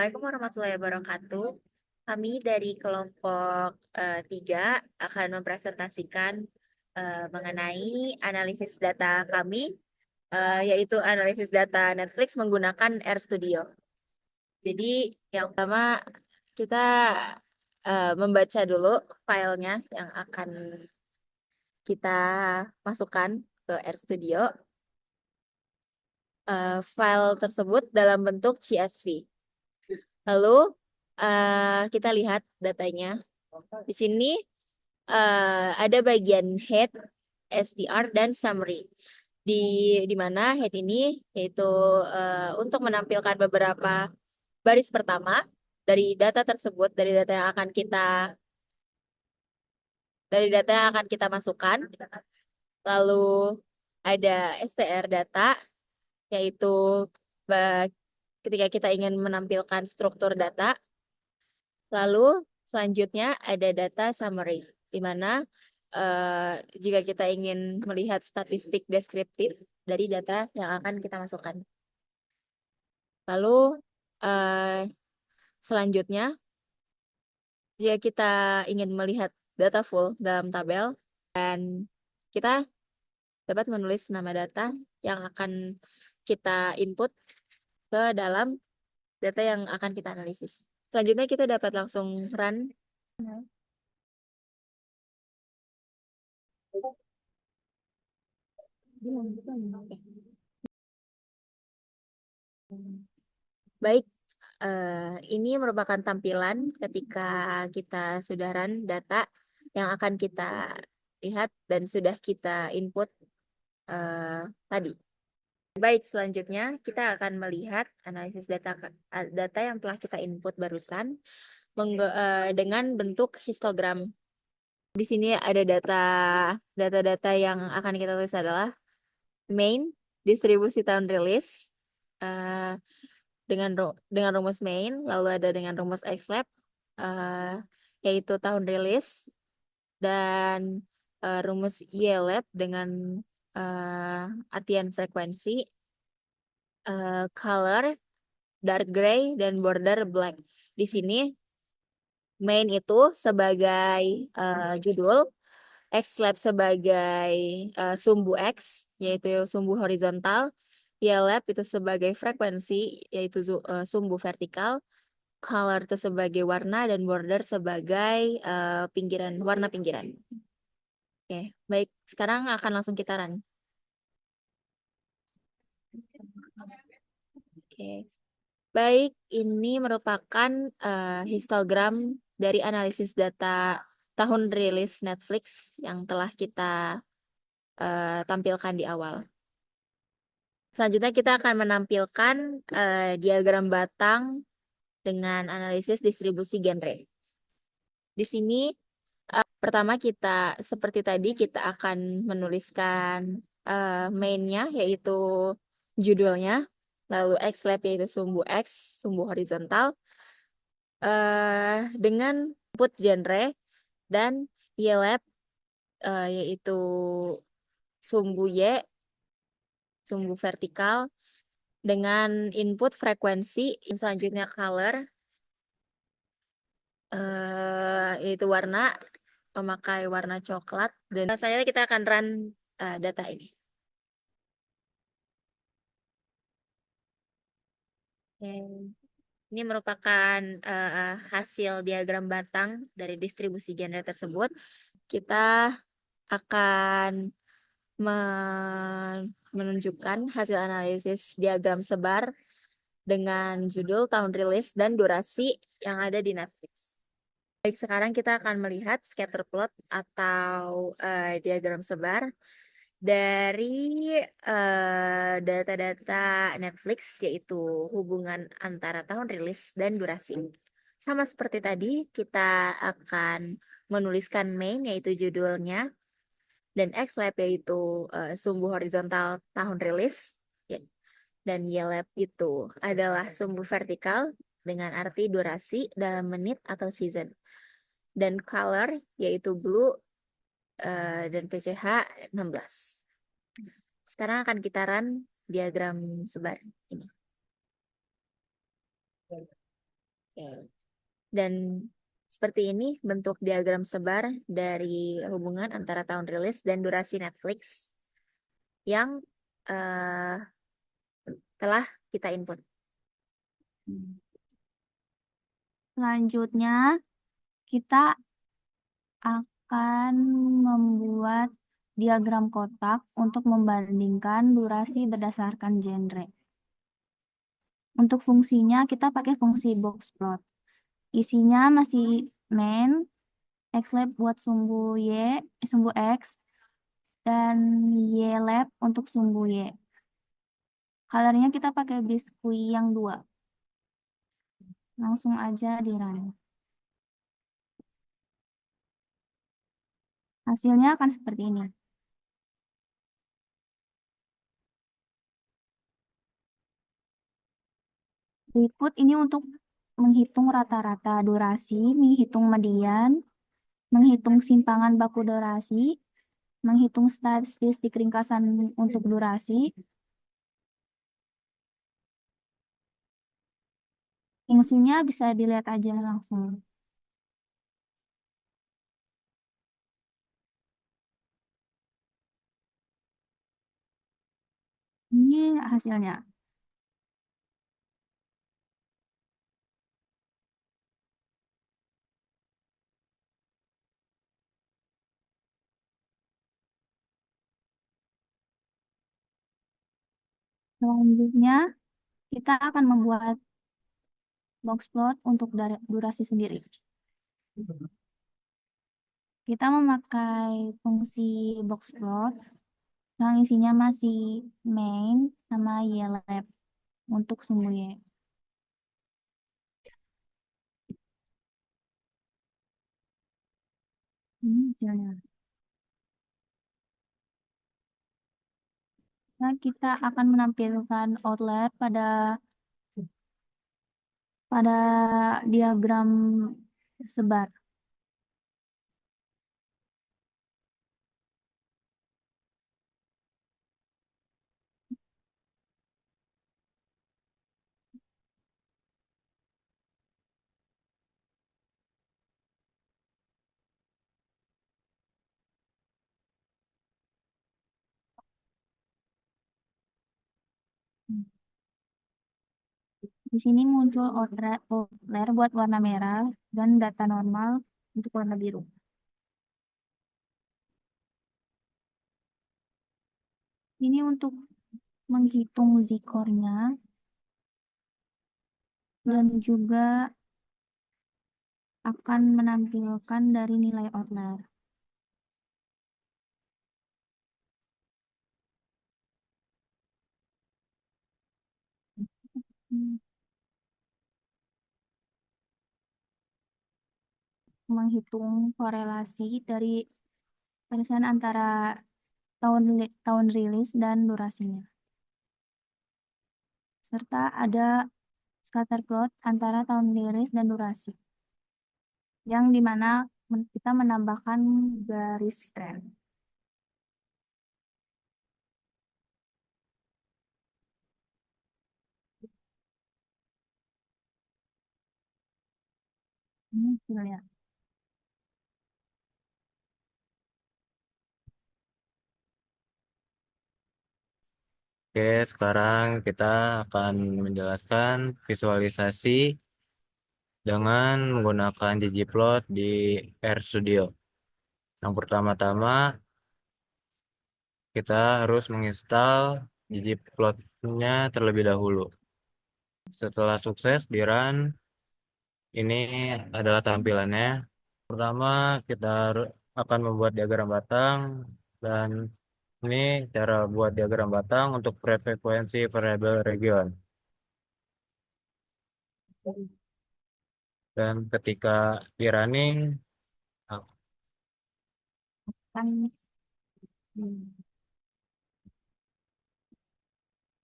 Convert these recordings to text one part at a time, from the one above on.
Assalamualaikum warahmatullahi wabarakatuh. Kami dari kelompok 3 akan mempresentasikan mengenai analisis data kami, yaitu analisis data Netflix menggunakan RStudio. Jadi yang pertama kita membaca dulu filenya yang akan kita masukkan ke RStudio. File tersebut dalam bentuk CSV. Lalu kita lihat datanya. Di sini ada bagian head, STR, dan summary. Di di mana head ini yaitu untuk menampilkan beberapa baris pertama dari data tersebut, dari data yang akan kita masukkan. Lalu ada STR data, yaitu ba- ketika kita ingin menampilkan struktur data. Lalu selanjutnya ada data summary, di mana jika kita ingin melihat statistik deskriptif dari data yang akan kita masukkan. Lalu eh, selanjutnya, jika kita ingin melihat data full dalam tabel, dan kita dapat menulis nama data yang akan kita input ke dalam data yang akan kita analisis. Selanjutnya kita dapat langsung run. Baik, ini merupakan tampilan ketika kita sudah run data yang akan kita lihat dan sudah kita input tadi. Baik, selanjutnya kita akan melihat analisis data yang telah kita input barusan dengan bentuk histogram. Di sini ada data-data yang akan kita tulis adalah main, distribusi tahun rilis, eh, dengan rumus main, lalu ada dengan rumus XLab, yaitu tahun rilis, dan rumus YLab dengan artian frekuensi, color, dark gray, dan border black. Di sini main itu sebagai judul, XLab sebagai sumbu X, yaitu sumbu horizontal, YLab itu sebagai frekuensi, yaitu sumbu vertikal, color itu sebagai warna, dan border sebagai warna pinggiran. Oke, baik. Sekarang akan langsung kita run. Oke, baik. Ini merupakan histogram dari analisis data tahun rilis Netflix yang telah kita tampilkan di awal. Selanjutnya kita akan menampilkan diagram batang dengan analisis distribusi genre. Di sini pertama kita seperti tadi kita akan menuliskan mainnya, yaitu judulnya, lalu XLab yaitu sumbu X, sumbu horizontal, dengan input genre, dan YLab yaitu sumbu Y, sumbu vertikal, dengan input frekuensi. Selanjutnya color, yaitu warna, memakai warna coklat, dan selanjutnya kita akan run data ini. Ini merupakan hasil diagram batang dari distribusi genre tersebut. Kita akan menunjukkan hasil analisis diagram sebar dengan judul, tahun rilis, dan durasi yang ada di Netflix. Baik, sekarang kita akan melihat scatter plot atau diagram sebar dari data-data Netflix, yaitu hubungan antara tahun rilis dan durasi. Sama seperti tadi, kita akan menuliskan main, yaitu judulnya, dan XLab yaitu sumbu horizontal tahun rilis, ya. Dan YLab itu adalah sumbu vertikal dengan arti durasi dalam menit atau season. Dan color yaitu blue dan PCH 16. Sekarang akan kita run diagram sebar ini. Oke. Dan seperti ini bentuk diagram sebar dari hubungan antara tahun rilis dan durasi Netflix yang eh, telah kita input. Selanjutnya, kita akan membuat diagram kotak untuk membandingkan durasi berdasarkan genre. Untuk fungsinya, kita pakai fungsi box plot. Isinya masih main, xlab buat sumbu Y, sumbu X, dan ylab untuk sumbu Y. Colornya kita pakai biskuit yang 2. Langsung aja di run. Hasilnya akan seperti ini. Berikut ini untuk menghitung rata-rata durasi, menghitung median, menghitung simpangan baku durasi, menghitung statistik ringkasan untuk durasi. Fungsinya bisa dilihat aja langsung. Ini hasilnya. Selanjutnya, kita akan membuat box plot untuk durasi sendiri. Kita memakai fungsi box plot yang isinya masih main sama ylab untuk sumbu Y. Ini hasilnya. Nah, kita akan menampilkan outlier pada diagram sebar. Di sini muncul outlier buat warna merah dan data normal untuk warna biru. Ini untuk menghitung Z-core-nya dan juga akan menampilkan dari nilai outlier. Hmm, Menghitung korelasi dari persen antara tahun rilis dan durasinya. Serta ada scatter plot antara tahun rilis dan durasi, yang dimana kita menambahkan garis trend. Ini hasilnya. Oke, sekarang kita akan menjelaskan visualisasi dengan menggunakan ggplot di RStudio. Yang pertama-tama, kita harus menginstal ggplot-nya terlebih dahulu. Setelah sukses di run, ini adalah tampilannya. Pertama, kita akan membuat diagram batang, dan ini cara buat diagram batang untuk frekuensi variabel region. Dan ketika di running, Kan, hmm,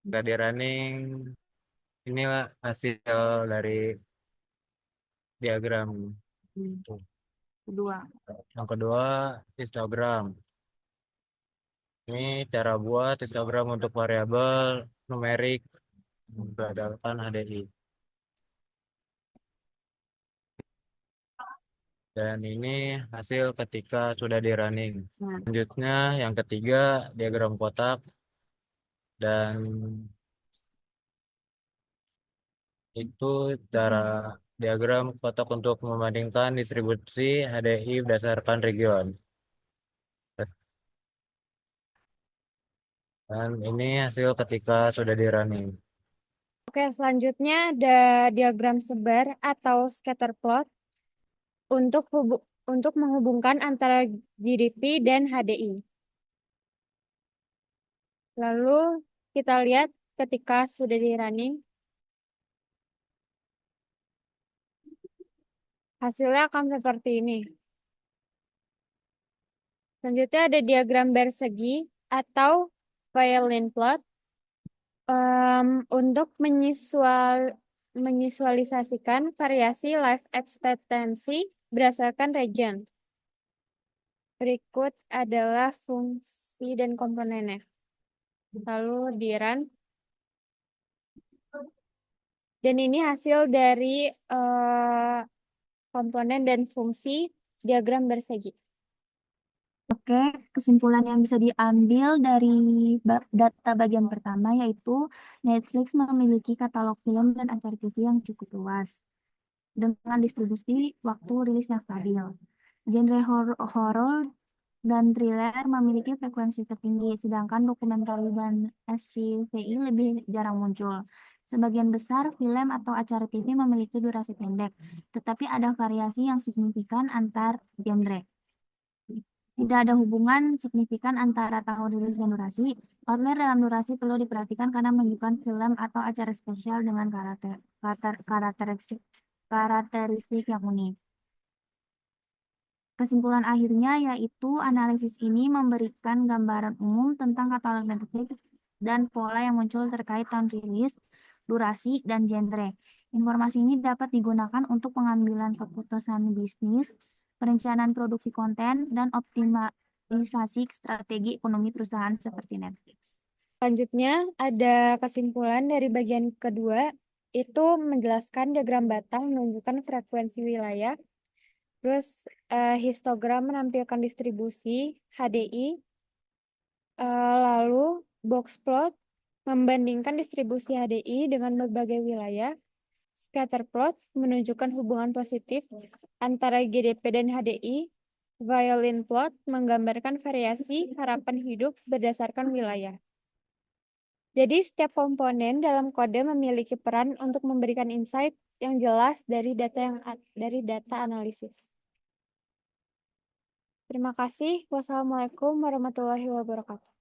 ketika di running, inilah hasil dari diagram. hmm, kedua. Yang kedua, histogram. Ini cara buat histogram untuk variabel numerik berdasarkan HDI. Dan ini hasil ketika sudah di running. Nah, Selanjutnya yang ketiga diagram kotak dan itu cara diagram kotak untuk membandingkan distribusi HDI berdasarkan region. Dan ini hasil ketika sudah di running. Oke, selanjutnya ada diagram sebar atau scatter plot untuk menghubungkan antara GDP dan HDI. Lalu kita lihat ketika sudah di running, hasilnya akan seperti ini. Selanjutnya ada diagram bersegi atau violin plot untuk menyisualisasikan variasi life expectancy berdasarkan region. Berikut adalah fungsi dan komponennya. Lalu di run. Dan ini hasil dari komponen dan fungsi diagram bersegi. Oke, kesimpulan yang bisa diambil dari data bagian pertama yaitu Netflix memiliki katalog film dan acara TV yang cukup luas dengan distribusi waktu rilis yang stabil. Genre horor dan thriller memiliki frekuensi tertinggi, sedangkan dokumenter dan SCVI lebih jarang muncul. Sebagian besar film atau acara TV memiliki durasi pendek, tetapi ada variasi yang signifikan antar genre. Tidak ada hubungan signifikan antara tahun rilis dan durasi. Outlier dalam durasi perlu diperhatikan karena menunjukkan film atau acara spesial dengan karakteristik yang unik. Kesimpulan akhirnya yaitu analisis ini memberikan gambaran umum tentang katalog Netflix dan pola yang muncul terkait tahun rilis, durasi, dan genre. Informasi ini dapat digunakan untuk pengambilan keputusan bisnis, perencanaan produksi konten, dan optimalisasi strategi ekonomi perusahaan seperti Netflix. Selanjutnya ada kesimpulan dari bagian kedua, itu menjelaskan diagram batang menunjukkan frekuensi wilayah. Terus histogram menampilkan distribusi HDI. Lalu box plot membandingkan distribusi HDI dengan berbagai wilayah. Scatter plot menunjukkan hubungan positif antara GDP dan HDI. Violin plot menggambarkan variasi harapan hidup berdasarkan wilayah. Jadi setiap komponen dalam kode memiliki peran untuk memberikan insight yang jelas dari data analisis. Terima kasih. Wassalamualaikum warahmatullahi wabarakatuh.